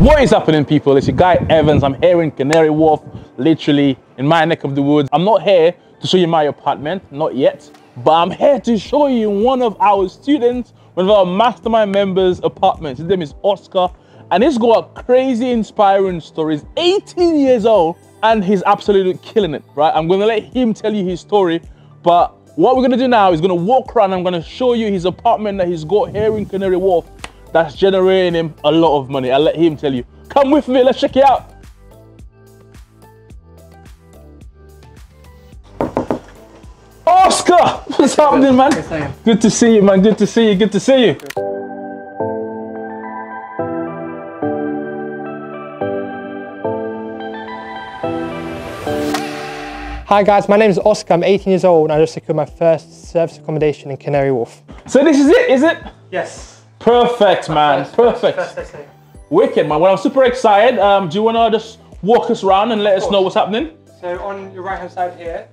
What is happening, people? It's your guy Evans. I'm here in Canary Wharf, literally in my neck of the woods. I'm not here to show you my apartment, not yet, but I'm here to show you one of our students, one of our mastermind members' apartments. His name is Oscar, and he's got crazy inspiring stories. 18 years old, and he's absolutely killing it, right? I'm gonna let him tell you his story, but what we're gonna do now is gonna walk around. I'm gonna show you his apartment that he's got here in Canary Wharf that's generating him a lot of money. I'll let him tell you. Come with me, let's check it out. Oscar, what's happening, man? Good to see you, man. Good to see you. Good to see you. Hi guys, my name is Oscar. I'm 18 years old and I just secured my first service accommodation in Canary Wharf. So this is it, is it? Yes. Perfect, man. Perfect. Wicked, man. Well, I'm super excited. Do you want to just walk us around and let us know what's happening? So on your right hand side here,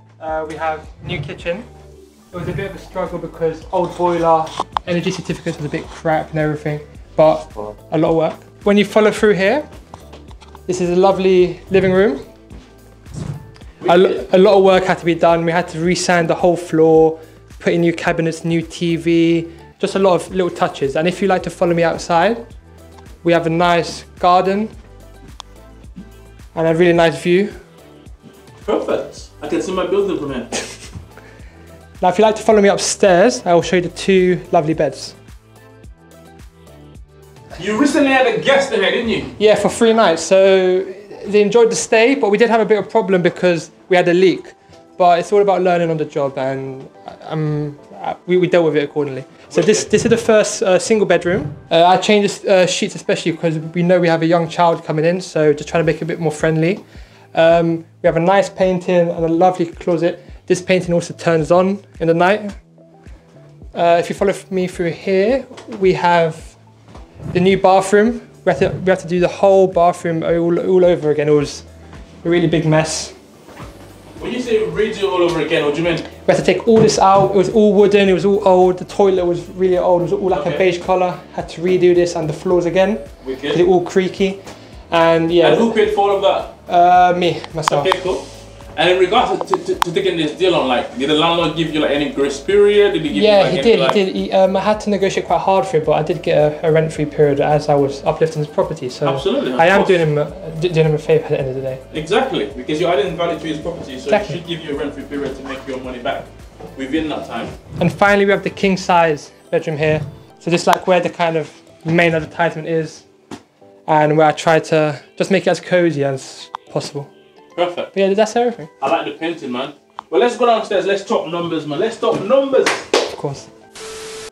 we have new kitchen. It was a bit of a struggle because old boiler, energy certificates was a bit crap and everything, but a lot of work. When you follow through here, this is a lovely living room. A lot of work had to be done. We had to resand the whole floor, put in new cabinets, new TV, just a lot of little touches. And if you like to follow me outside, we have a nice garden and a really nice view. Perfect. I can see my building from here. Now, if you like to follow me upstairs, I will show you the two lovely beds. You recently had a guest in here, didn't you? Yeah, for 3 nights. So they enjoyed the stay, but we did have a bit of a problem because we had a leak. But it's all about learning on the job, and we dealt with it accordingly. So this is the first single bedroom. I changed the sheets especially because we know we have a young child coming in, so just trying to make it a bit more friendly. We have a nice painting and a lovely closet. This painting also turns on in the night. If you follow me through here, we have the new bathroom. We had to do the whole bathroom all over again. It was a really big mess. When you say redo all over again, what do you mean? We had to take all this out. It was all wooden, it was all old. The toilet was really old. It was all like a beige colour. Had to redo this and the floors again. Wicked. They're all creaky. And yeah. And who paid for all of that? Me, myself. Okay, cool. And in regards to taking this deal on, like, did the landlord give you like any grace period? Did he give you like he did. I had to negotiate quite hard for it, but I did get a rent-free period as I was uplifting his property. So absolutely, I am doing him a favour at the end of the day. Exactly, because you're adding value to his property, so he should give you a rent-free period to make your money back within that time. And finally, we have the king-size bedroom here. So just like where the kind of main advertisement is, and where I try to just make it as cozy as possible. Perfect. But yeah, that's everything. I like the painting, man. Well, let's go downstairs. Let's talk numbers, man. Let's talk numbers. Of course.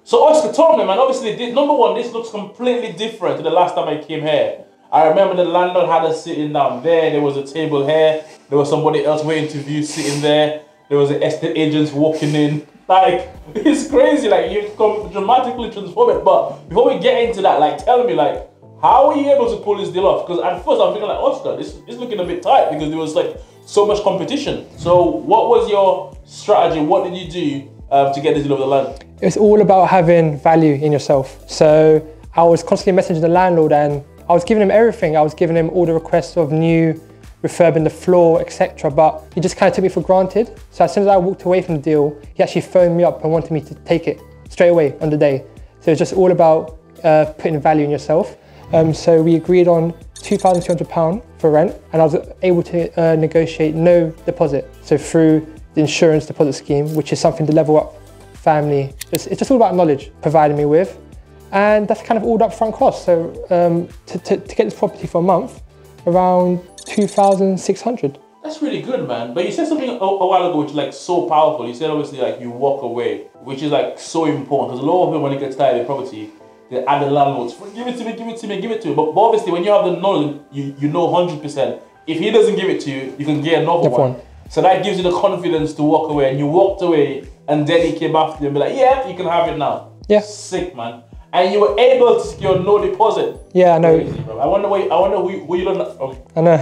So, Oscar, talk me, man. Obviously, number one, this looks completely different to the last time I came here. I remember the landlord had us sitting down there. There was a table here. There was somebody else waiting to view sitting there. There was the estate agents walking in. Like, it's crazy. Like, you've come dramatically transformed it. But before we get into that, like, tell me, like, how are you able to pull this deal off? Because at first I'm thinking like, Oscar, this is looking a bit tight because there was like so much competition. So what was your strategy? What did you do to get this deal over the line? It's all about having value in yourself. So I was constantly messaging the landlord and I was giving him everything. I was giving him all the requests of new refurbing the floor, etc. But he just kind of took me for granted. So as soon as I walked away from the deal, he actually phoned me up and wanted me to take it straight away on the day. So it's just all about putting value in yourself. So we agreed on £2,200 for rent, and I was able to negotiate no deposit. So through the insurance deposit scheme, which is something the Level Up family, it's just all about knowledge providing me with. And that's kind of all the upfront costs. So to get this property for a month, around 2,600. That's really good, man. But you said something a while ago which is like so powerful. You said obviously like you walk away, which is like so important because a lot of people when they get tired of the property, they add the landlords, give it to me, give it to me, give it to me. But obviously when you have the knowledge, you know 100%. If he doesn't give it to you, you can get another one. So that gives you the confidence to walk away. And you walked away and then he came after you and be like, yeah, you can have it now. Yeah. Sick, man. And you were able to secure no deposit. Yeah, I know. Crazy, bro. I wonder who you learned that from. I know.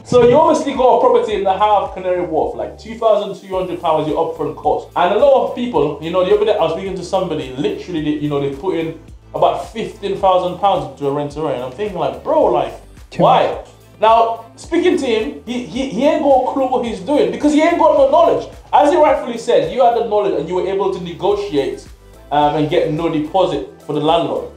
So you obviously got a property in the heart of Canary Wharf, like £2,200 your upfront cost. And a lot of people, you know, the other day I was speaking to somebody, literally, they put in about £15,000 to a rent-to-rent. And I'm thinking like, bro, like, why? Now, speaking to him, he ain't got a clue what he's doing because he ain't got no knowledge. As he rightfully said, you had the knowledge and you were able to negotiate and get no deposit for the landlord.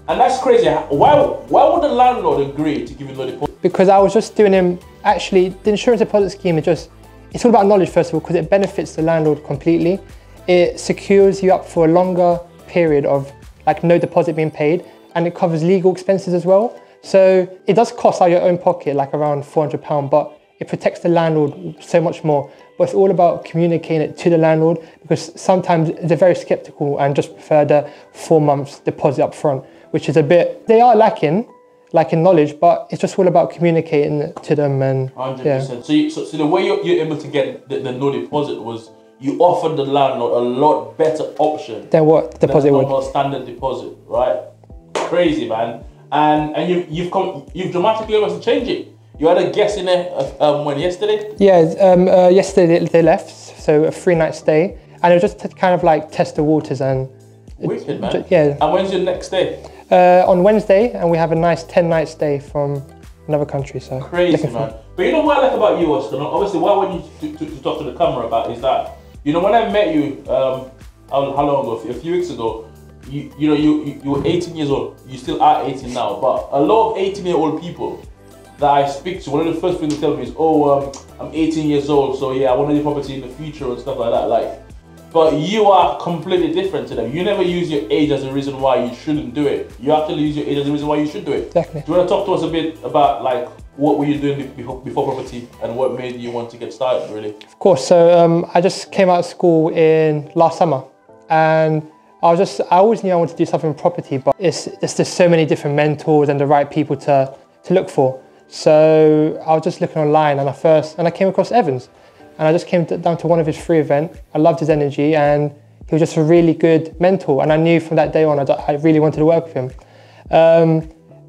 And that's crazy. Why would the landlord agree to give you no deposit? Because I was just doing him, actually, the insurance deposit scheme is just, it's all about knowledge first of all, because it benefits the landlord completely. It secures you up for a longer period of like no deposit being paid, and it covers legal expenses as well. So it does cost out of your own pocket, like around £400, but it protects the landlord so much more. But it's all about communicating it to the landlord, because sometimes they're very skeptical and just prefer the 4 months deposit up front, which is a bit, they are lacking, like in knowledge, but it's just all about communicating to them. And 100%. Yeah. So the way you're able to get the no deposit was you offered the landlord a lot better option then what deposit would. Than standard deposit, right? Crazy, man. And you've dramatically able to change it. You had a guest in there when yesterday? Yeah, yesterday they left, so a 3-night stay, and it was just to kind of like test the waters. And wicked, man. Yeah. And when's your next day? On Wednesday, and we have a nice 10-night stay from another country. So crazy, man. But you know what I like about you, Oscar? Obviously, what I want you to talk to the camera about is that, you know, when I met you, how long ago? A few weeks ago, you were 18 years old. You still are 18 now, but a lot of 18-year-old people that I speak to, one of the first things they tell me is, oh, I'm 18 years old, so yeah, I want to do property in the future and stuff like that. Like, but you are completely different to them. You never use your age as a reason why you shouldn't do it. You actually use your age as a reason why you should do it. Definitely. Do you want to talk to us a bit about like what were you doing before property and what made you want to get started, really? Of course. So I just came out of school in last summer, and I always knew I wanted to do something with property, but there's just so many different mentors and the right people to look for. So I was just looking online, and I came across Evans, and I just came down to one of his free events. I loved his energy, and he was just a really good mentor. And I knew from that day on, I really wanted to work with him.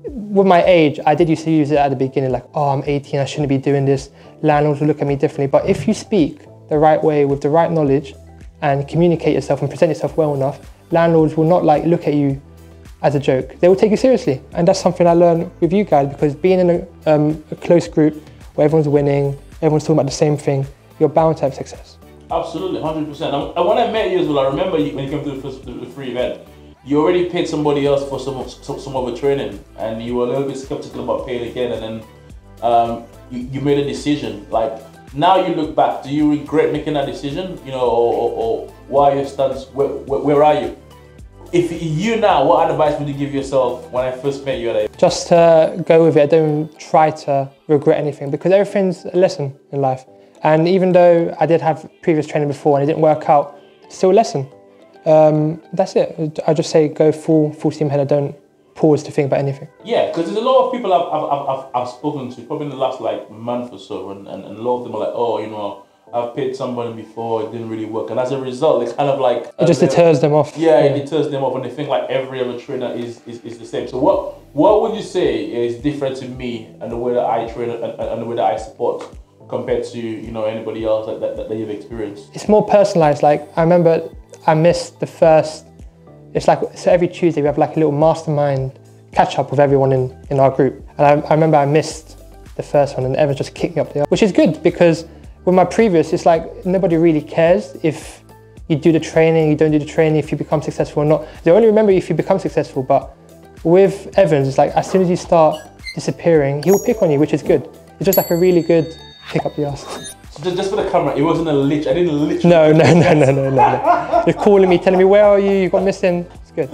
With my age, I did used to use it at the beginning, like, oh, I'm 18, I shouldn't be doing this. Landlords will look at me differently. But if you speak the right way with the right knowledge and communicate yourself and present yourself well enough, landlords will not like look at you as a joke. They will take you seriously. And that's something I learned with you guys, because being in a close group where everyone's winning, everyone's talking about the same thing, you're bound to have success. Absolutely, 100%. And when I met you as well, I remember when you came to the free event, you already paid somebody else for some of the training, and you were a little bit skeptical about paying again, and then you made a decision. Like, now you look back, do you regret making that decision? You know, or why your stance? Where are you? If you now, what advice would you give yourself when I first met you at a... Just go with it. Don't try to regret anything, because everything's a lesson in life. And even though I did have previous training before and it didn't work out, it's still a lesson. That's it. I just say go full steam ahead. I don't pause to think about anything. Yeah, because there's a lot of people I've spoken to, probably in the last like month or so, and a lot of them are like, oh, you know, I've paid somebody before, it didn't really work, and as a result, it's kind of like it just deters them off. Yeah, it deters them off, and they think like every other trainer is the same. So what would you say is different to me and the way that I train and the way that I support compared to, you know, anybody else that you've experienced? It's more personalized. Like, I remember I missed the first, it's like, so every Tuesday we have like a little mastermind catch up with everyone in our group. And I remember I missed the first one, and Evans just kicked me up the arse, which is good, because with my previous, it's like nobody really cares if you do the training, you don't do the training, if you become successful or not. They only remember if you become successful. But with Evans, it's like as soon as you start disappearing, he'll pick on you, which is good. It's just like a really good kick up the arse. So just for the camera, it wasn't a lich. I didn't literally. No. You're calling me, telling me, where are you? You got missing. It's good.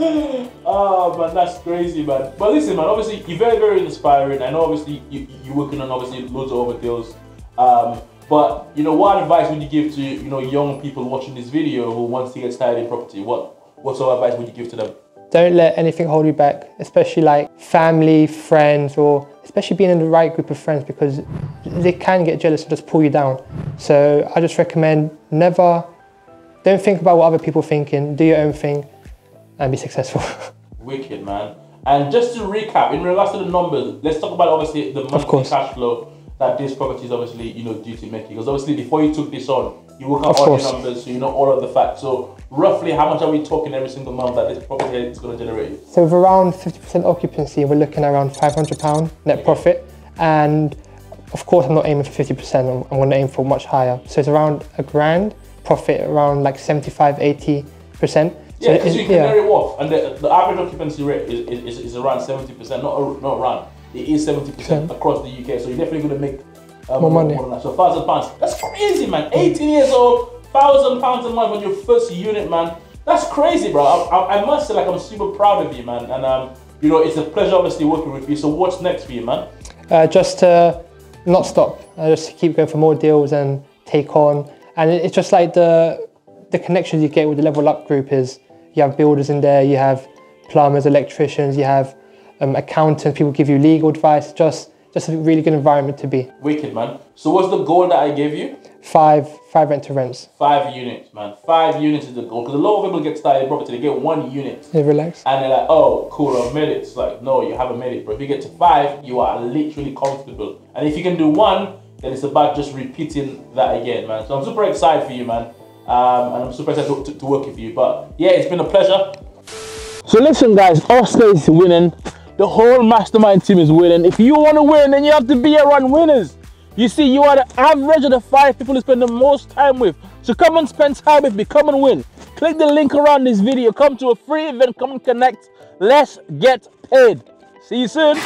Oh man, that's crazy, man. But listen, man. Obviously, you're very, very inspiring. I know, obviously, you're working on obviously loads of other deals. But you know, what advice would you give to, you know, young people watching this video who wants to get started in property? What sort of advice would you give to them? Don't let anything hold you back, especially like family, friends, or especially being in the right group of friends, because they can get jealous and just pull you down. So I just recommend don't think about what other people are thinking, do your own thing and be successful. Wicked, man. And just to recap, in regards to the numbers, let's talk about obviously the monthly cash flow that this property is obviously, you know, due to making? Because obviously before you took this on, you work out all your numbers, so you know all of the facts. So roughly how much are we talking every single month that this property is going to generate? So with around 50% occupancy, we're looking at around £500 net profit. And of course, I'm not aiming for 50%, I'm going to aim for much higher. So it's around £1,000 profit, around like 75–80%. So yeah, because you Canary Wharf, and the average occupancy rate is around 70%, not around. It is 70% across the UK, so you're definitely going to make more money. More than that. So £1,000, that's crazy, man. 18 years old, £1,000 a month on your first unit, man. That's crazy, bro. I must say, like, I'm super proud of you, man. And you know, it's a pleasure, obviously, working with you. So what's next for you, man? Just to not stop, just to keep going for more deals and take on. And it's just like the connections you get with the Level Up group is, you have builders in there, you have plumbers, electricians, you have accountants, people give you legal advice, just a really good environment to be. Wicked, man. So what's the goal that I gave you? Five rent-to-rents. 5 units, man. 5 units is the goal. Because a lot of people get started in property, they get 1 unit. Yeah, relax. And they're like, oh, cool, I've made it. It's like, no, you haven't made it, bro. If you get to 5, you are literally comfortable. And if you can do 1, then it's about just repeating that again, man. So I'm super excited for you, man. And I'm super excited to work with you. But yeah, it's been a pleasure. So listen, guys, Oscar is winning. The whole mastermind team is winning. If you want to win, then you have to be around winners. You see, you are the average of the 5 people you spend the most time with. So come and spend time with me. Come and win. Click the link around this video. Come to a free event. Come and connect. Let's get paid. See you soon.